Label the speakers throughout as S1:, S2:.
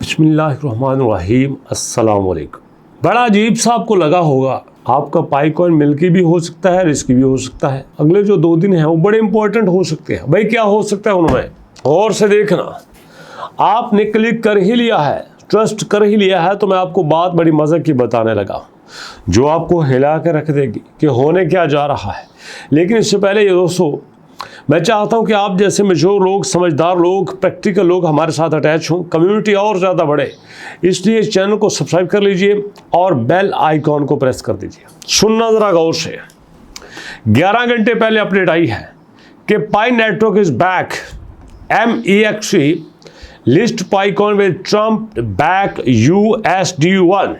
S1: बिस्मिल्लाहिर्रहमानिर्रहीम अस्सलाम वालेकुम। बड़ा अजीब सा आपको लगा होगा, आपका पाई कॉइन मिल्की भी हो सकता है, रिस्की भी हो सकता है। अगले जो 2 दिन हैं वो बड़े इंपॉर्टेंट हो सकते हैं। भाई क्या हो सकता है उनमें, और से देखना। आपने क्लिक कर ही लिया है, ट्रस्ट कर ही लिया है, तो मैं आपको बात बड़ी मज़े की बताने लगा जो आपको हिला के रख देगी कि होने क्या जा रहा है। लेकिन इससे पहले ये दोस्तों, मैं चाहता हूं कि आप जैसे मेच्योर लोग, समझदार लोग, प्रैक्टिकल लोग हमारे साथ अटैच हों, कम्युनिटी और ज़्यादा बढ़े। इसलिए इस चैनल को सब्सक्राइब कर लीजिए और बेल आइकॉन को प्रेस कर दीजिए। सुनना ज़रा गौर से। 11 घंटे पहले अपडेट आई है कि Pi network is back. MEXC list Pi coin with Trump back USD1।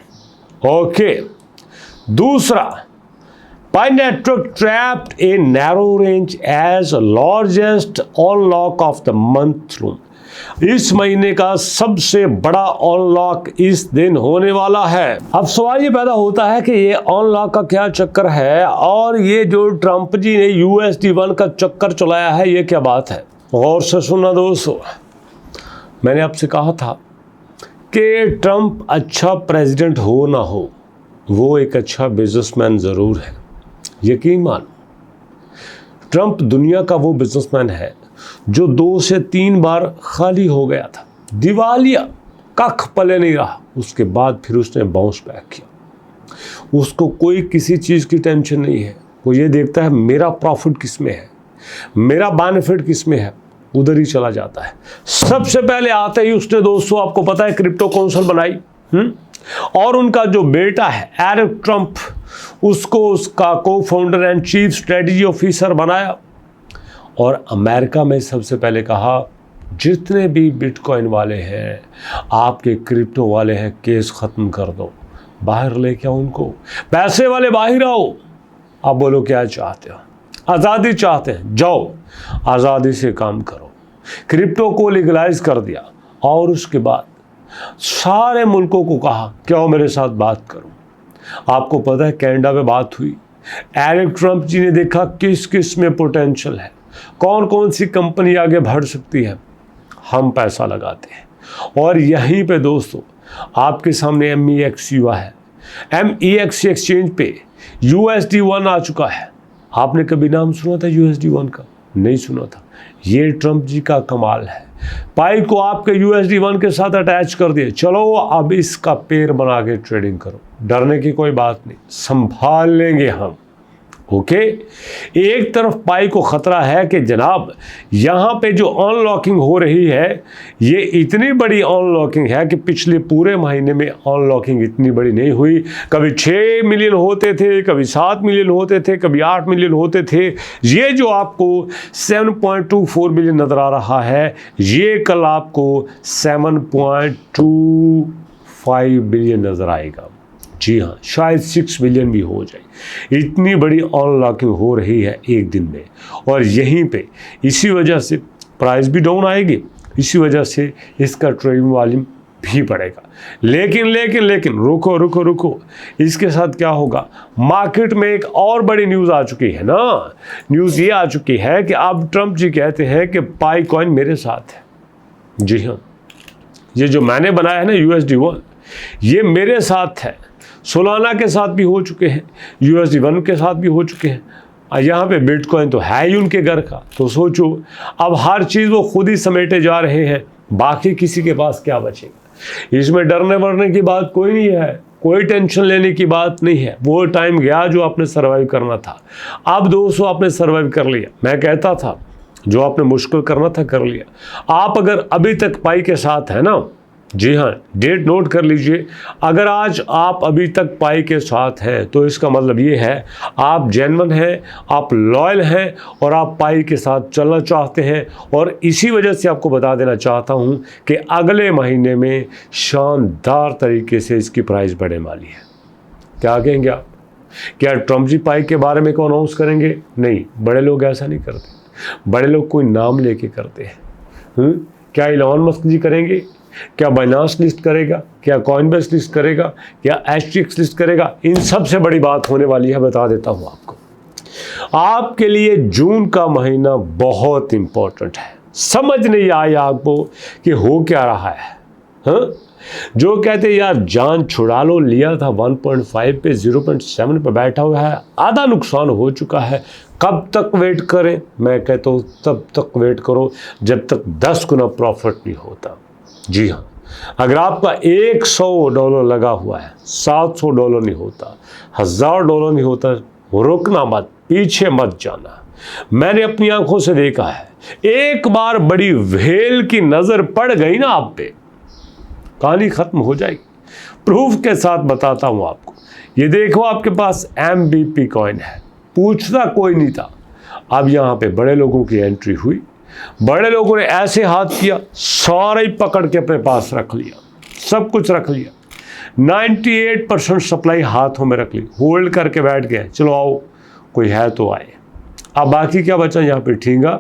S1: Okay. दूसरा, Pi network trapped a narrow range as largest unlock of the month room। इस महीने का सबसे बड़ा अनलॉक इस दिन होने वाला है। अब सवाल ये पैदा होता है कि ये अनलॉक का क्या चक्कर है, और ये जो ट्रम्प जी ने USD1 का चक्कर चलाया है, ये क्या बात है। और से सुनना दोस्तों, मैंने आपसे कहा था कि ट्रम्प अच्छा प्रेसिडेंट हो ना हो, वो एक अच्छा बिजनेसमैन ज़रूर है। यकीन मान, ट्रम्प दुनिया का वो बिजनेसमैन है जो 2 से 3 बार खाली हो गया था, दिवालिया, कख पले नहीं रहा। उसके बाद फिर उसने बाउंस बैक किया। उसको कोई किसी चीज़ की टेंशन नहीं है। वो ये देखता है मेरा प्रॉफिट किस में है, मेरा बेनिफिट किस में है, उधर ही चला जाता है। सबसे पहले आते ही उसने दोस्तों, आपको पता है, क्रिप्टो काउंसिल बनाई, और उनका जो बेटा है एरिक ट्रम्प, उसको उसका cofounder and chief strategy officer बनाया। और अमेरिका में सबसे पहले कहा, जितने भी बिटकॉइन वाले हैं, आपके क्रिप्टो वाले हैं, केस ख़त्म कर दो, बाहर लेके आओ उनको, पैसे वाले बाहर आओ। आप बोलो क्या चाहते हो? आज़ादी चाहते हैं, जाओ आज़ादी से काम करो। क्रिप्टो को लीगलाइज कर दिया, और उसके बाद सारे मुल्कों को कहा कि आओ मेरे साथ बात करो। आपको पता है कनाडा में बात हुई। एरिक ट्रम्प जी ने देखा किस किस में पोटेंशियल है, कौन कौन सी कंपनी आगे बढ़ सकती है, हम पैसा लगाते हैं। और यहीं पे दोस्तों आपके सामने MEXC हुआ है। MEXC एक्सचेंज पे USD1 आ चुका है। आपने कभी नाम सुना था USD1 का? नहीं सुना था। ये ट्रम्प जी का कमाल है। पाई को आपके USD1 के साथ अटैच कर दिए, चलो अब इसका पेड़ बना के ट्रेडिंग करो। डरने की कोई बात नहीं, संभाल लेंगे हम। ओके। एक तरफ पाई को खतरा है कि जनाब यहाँ पे जो अनलॉकिंग हो रही है, ये इतनी बड़ी अनलॉकिंग है कि पिछले पूरे महीने में अनलॉकिंग इतनी बड़ी नहीं हुई। कभी 6 मिलियन होते थे, कभी 7 मिलियन होते थे, कभी 8 मिलियन होते थे। ये जो आपको 7.24 मिलियन नज़र आ रहा है, ये कल आपको 7.25 बिलियन नज़र आएगा। जी हाँ, शायद 6 मिलियन भी हो जाए। इतनी बड़ी अनलॉकिंग हो रही है एक दिन में, और यहीं पे इसी वजह से प्राइस भी डाउन आएगी, इसी वजह से इसका ट्रेडिंग वॉल्यूम भी बढ़ेगा। लेकिन रुको, इसके साथ क्या होगा? मार्केट में एक और बड़ी न्यूज़ आ चुकी है ना। न्यूज़ ये आ चुकी है कि अब ट्रम्प जी कहते हैं कि पाई कॉइन मेरे साथ है। जी हाँ, ये जो मैंने बनाया है ना USD1, ये मेरे साथ है। सोलाना के साथ भी हो चुके हैं, USD1 के साथ भी हो चुके हैं। यहाँ पे बिटकॉइन तो है ही उनके घर का। तो सोचो, अब हर चीज़ वो खुद ही समेटे जा रहे हैं, बाकी किसी के पास क्या बचेगा। इसमें डरने वरने की बात कोई नहीं है, कोई टेंशन लेने की बात नहीं है। वो टाइम गया जो आपने सर्वाइव करना था। अब दोस्तों आपने सर्वाइव कर लिया। मैं कहता था जो आपने मुश्किल करना था कर लिया। आप अगर अभी तक पाई के साथ है ना, जी हाँ, डेट नोट कर लीजिए। अगर आज आप अभी तक पाई के साथ हैं, तो इसका मतलब ये है आप जेन्युइन हैं, आप लॉयल हैं, और आप पाई के साथ चलना चाहते हैं। और इसी वजह से आपको बता देना चाहता हूँ कि अगले महीने में शानदार तरीके से इसकी प्राइस बढ़ने वाली है। क्या कहेंगे आप? क्या ट्रम्प जी पाई के बारे में को अनाउंस करेंगे? नहीं, बड़े लोग ऐसा नहीं करते। बड़े लोग कोई नाम लेके करते हैं। क्या इलॉन मस्क जी करेंगे? क्या बाइनांस लिस्ट करेगा? क्या कॉइनबेस लिस्ट करेगा? क्या HTX लिस्ट करेगा? इन सब से बड़ी बात होने वाली है, बता देता हूँ आपको। आपके लिए जून का महीना बहुत इंपॉर्टेंट है। समझ नहीं आया आपको कि हो क्या रहा है। हाँ, जो कहते यार जान छुड़ा लो, लिया था 1.5 पे 0.7 पे बैठा हुआ है, आधा नुकसान हो चुका है, कब तक वेट करें? मैं कहता हूँ तब तक वेट करो जब तक 10 गुना प्रॉफिट नहीं होता। जी हाँ, अगर आपका $100 लगा हुआ है, $700 नहीं होता, $1000 नहीं होता, रुकना मत, पीछे मत जाना। मैंने अपनी आंखों से देखा है, एक बार बड़ी व्हेल की नजर पड़ गई ना आप पे, कहानी खत्म हो जाएगी। प्रूफ के साथ बताता हूं आपको। ये देखो आपके पास MBP कॉइन है, पूछता कोई नहीं था। अब यहां पे बड़े लोगों की एंट्री हुई, बड़े लोगों ने ऐसे हाथ किया, सारे ही पकड़ के अपने पास रख लिया, सब कुछ रख लिया, 98% सप्लाई हाथों में रख ली, होल्ड करके बैठ गए, चलो आओ कोई है तो आए। अब बाकी क्या बचा? यहाँ पे ठींगा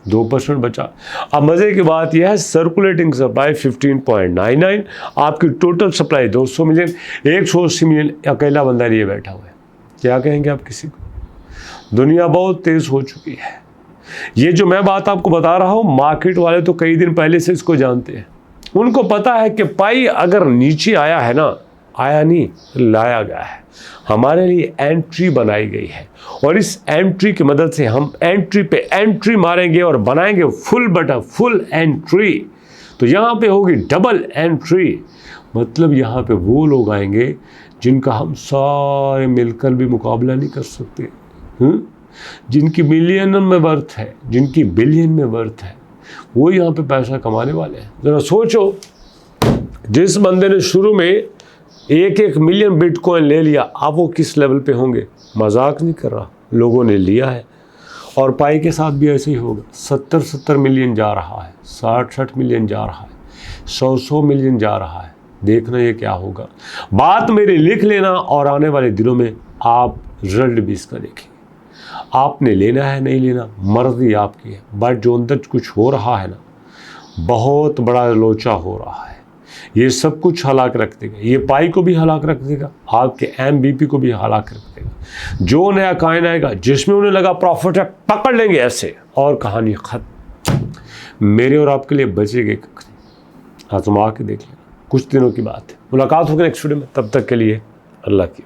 S1: 2% बचा। अब मज़े की बात यह है, सर्कुलेटिंग सप्लाई 15.99, आपकी टोटल सप्लाई 200 मिलियन, 180 मिलियन अकेला बंदा लिए बैठा हुआ है। क्या कहेंगे आप किसी को? दुनिया बहुत तेज़ हो चुकी है। ये जो मैं बात आपको बता रहा हूँ, मार्केट वाले तो कई दिन पहले से इसको जानते हैं। उनको पता है कि पाई अगर नीचे आया है ना, आया नहीं, लाया गया है, हमारे लिए एंट्री बनाई गई है, और इस एंट्री की मदद से हम एंट्री पे एंट्री मारेंगे और बनाएंगे फुल बटन, फुल एंट्री। तो यहाँ पे होगी डबल एंट्री, मतलब यहाँ पे वो लोग आएंगे जिनका हम सारे मिलकर भी मुकाबला नहीं कर सकते, जिनकी मिलियन में वर्थ है, जिनकी बिलियन में वर्थ है, वो यहाँ पे पैसा कमाने वाले हैं। ज़रा सोचो, जिस बंदे ने शुरू में 1 मिलियन बिटकॉइन ले लिया, आप वो किस लेवल पे होंगे? मजाक नहीं कर रहा, लोगों ने लिया है। और पाई के साथ भी ऐसे ही होगा, 70 मिलियन जा रहा है, 60 मिलियन जा रहा है, 100 मिलियन जा रहा है। देखना ये क्या होगा। बात मेरी लिख लेना, और आने वाले दिनों में आप रिजल्ट भी इसका देखेंगे। आपने लेना है नहीं लेना, मर्जी आपकी है, बट जो अंदर कुछ हो रहा है ना, बहुत बड़ा लोचा हो रहा है। ये सब कुछ हलाक रख देगा, ये पाई को भी हलाक रख देगा, आपके MBP को भी हलाक रख देगा। जो नया कॉइन आएगा जिसमें उन्हें लगा प्रॉफिट है, पकड़ लेंगे ऐसे, और कहानी खत्म। मेरे और आपके लिए बचेगा, आजमा के देख लेना, कुछ दिनों की बात है। मुलाकात होगी नेक्स्ट वीडियो में, तब तक के लिए अल्लाह की।